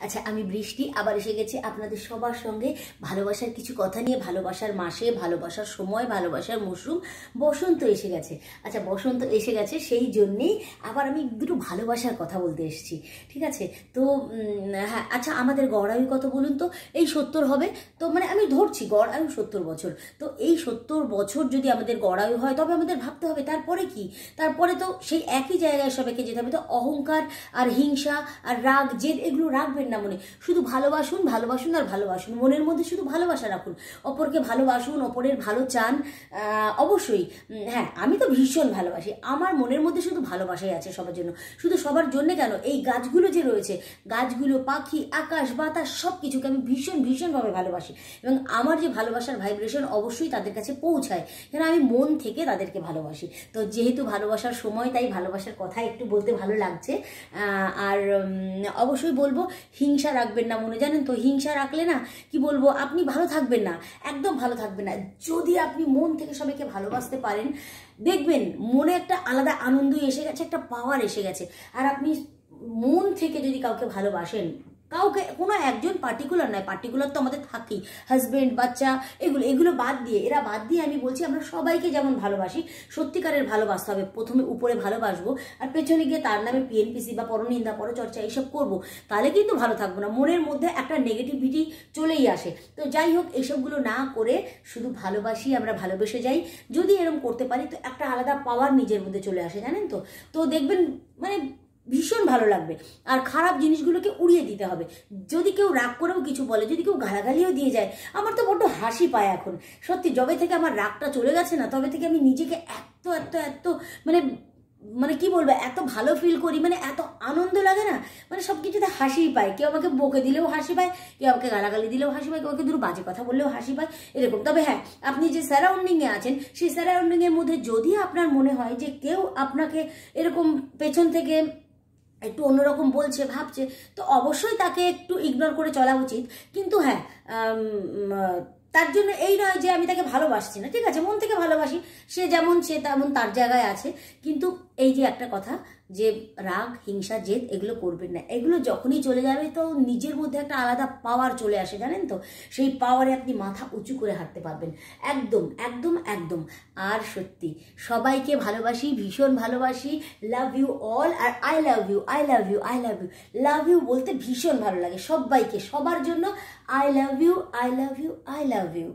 আচ্ছা, আমি বৃষ্টি আবার এসে গেছি আপনাদের সবার সঙ্গে ভালোবাসার কিছু কথা নিয়ে। ভালোবাসার মাসে, ভালোবাসার সময়, ভালোবাসার মরশুম, বসন্ত এসে গেছে। আচ্ছা, বসন্ত এসে গেছে, সেই জন্যেই আবার আমি দুটো ভালোবাসার কথা বলতে এসেছি, ঠিক আছে? তো হ্যাঁ, আচ্ছা, আমাদের গড় আয়ু কত বলুন তো? এই 70 হবে তো, মানে আমি ধরছি গড় আয়ু 70 বছর। তো এই 70 বছর যদি আমাদের গড় আয়ু হয়, তবে আমাদের ভাবতে হবে তারপরে কি? তারপরে তো সেই একই জায়গায় সবাইকে যেতে হবে। তো অহংকার আর হিংসা আর রাগ, জেদ, এগুলো রাখবেন না মনে। শুধু ভালোবাসুন, ভালোবাসুন আর ভালোবাসুন। মনের মধ্যে শুধু ভালোবাসা রাখুন, অপরকে ভালোবাসুন, অপরের ভালো চান। অবশ্যই হ্যাঁ, আমি তো ভীষণ ভালোবাসি, আমার মনের মধ্যে শুধু ভালোবাসাই আছে সবার জন্য। শুধু সবার জন্য কেন, এই গাছগুলো যে রয়েছে, গাছগুলো, পাখি, আকাশ, বাতাস, সব কিছুকে আমি ভীষণ ভীষণভাবে ভালোবাসি। এবং আমার যে ভালোবাসার ভাইব্রেশন অবশ্যই তাদের কাছে পৌঁছায়, কেন আমি মন থেকে তাদেরকে ভালোবাসি। তো যেহেতু ভালোবাসার সময়, তাই ভালোবাসার কথা একটু বলতে ভালো লাগছে। আর অবশ্যই বলবো, হিংসা রাখবেন না মনে, জানেন তো? হিংসা রাখলে না, কি বলবো, আপনি ভালো থাকবেন না, একদম ভালো থাকবেন না। যদি আপনি মন থেকে সবাইকে ভালোবাসতে পারেন, দেখবেন মনে একটা আলাদা আনন্দ এসে গেছে, একটা পাওয়ার এসে গেছে। আর আপনি মন থেকে যদি কাউকে ভালোবাসেন, কাউকে, কোনো একজন পার্টিকুলার নয়, পার্টিকুলার তো আমাদের থাকেই, হাজবেন্ড, বাচ্চা, এগুলো বাদ দিয়ে, এরা বাদ দিয়ে আমি বলছি, আমরা সবাইকে যেমন ভালোবাসি, সত্যিকারের ভালোবাসতে হবে। প্রথমে উপরে ভালোবাসবো, আর পেছনে গিয়ে তার নামে পিএনপিসি বা পরনিন্দা, পরচর্চা এইসব করবো, তাহলে কিন্তু ভালো থাকবো না। মনের মধ্যে একটা নেগেটিভিটি চলেই আসে। তো যাই হোক, এসবগুলো না করে শুধু ভালোবাসি, আমরা ভালোবেসে যাই। যদি এরকম করতে পারি, তো একটা আলাদা পাওয়ার নিজের মধ্যে চলে আসে, জানেন তো? তো দেখবেন মানে ভীষণ ভালো লাগবে। আর খারাপ জিনিসগুলোকে উড়িয়ে দিতে হবে। যদি কেউ রাগ করেও কিছু বলে, যদি কেউ গালাগালিও দিয়ে যায়, আমার তো বড্ড হাসি পায় এখন। সত্যি, যবে থেকে আমার রাগটা চলে গেছে না, তবে থেকে আমি নিজেকে এত এত এত মানে মানে কি বলবো, এত ভালো ফিল করি, মানে এত আনন্দ লাগে না, মানে সব কিছুতে হাসিই পায়। কেউ আমাকে বকে দিলেও হাসি পায়, কেউ আমাকে গালাগালি দিলেও হাসি পায়, কেউ আমাকে দুটো বাজে কথা বললেও হাসি পায়, এরকম। তবে হ্যাঁ, আপনি যে সারাউন্ডিংয়ে আছেন, সেই সারাউন্ডিংয়ের মধ্যে যদি আপনার মনে হয় যে কেউ আপনাকে এরকম পেছন থেকে একটু অন্যরকম বলছে, ভাবছে, তো অবশ্যই তাকে একটু ইগনোর করে চলা উচিত। কিন্তু হ্যাঁ, তার জন্য এই নয় যে আমি তাকে ভালোবাসছি না, ঠিক আছে, মন থেকে ভালোবাসি, সে যেমন সে তেমন তার জায়গায় আছে। কিন্তু এই যে একটা কথা, যে রাগ, হিংসা, জেদ, এগুলো করবেন না। এগুলো যখনই চলে যাবে, তো নিজের মধ্যে একটা আলাদা পাওয়ার চলে আসে, জানেন তো? সেই পাওয়ারে আপনি মাথা উঁচু করে হাঁটতে পারবেন, একদম একদম একদম। আর সত্যি সবাইকে ভালোবাসি, ভীষণ ভালোবাসি। লাভ ইউ অল। আর I love you, I love you, I love you. Love you বলতে ভীষণ ভালো লাগে সবাইকে, সবার জন্য। I love you, I love you, I love you.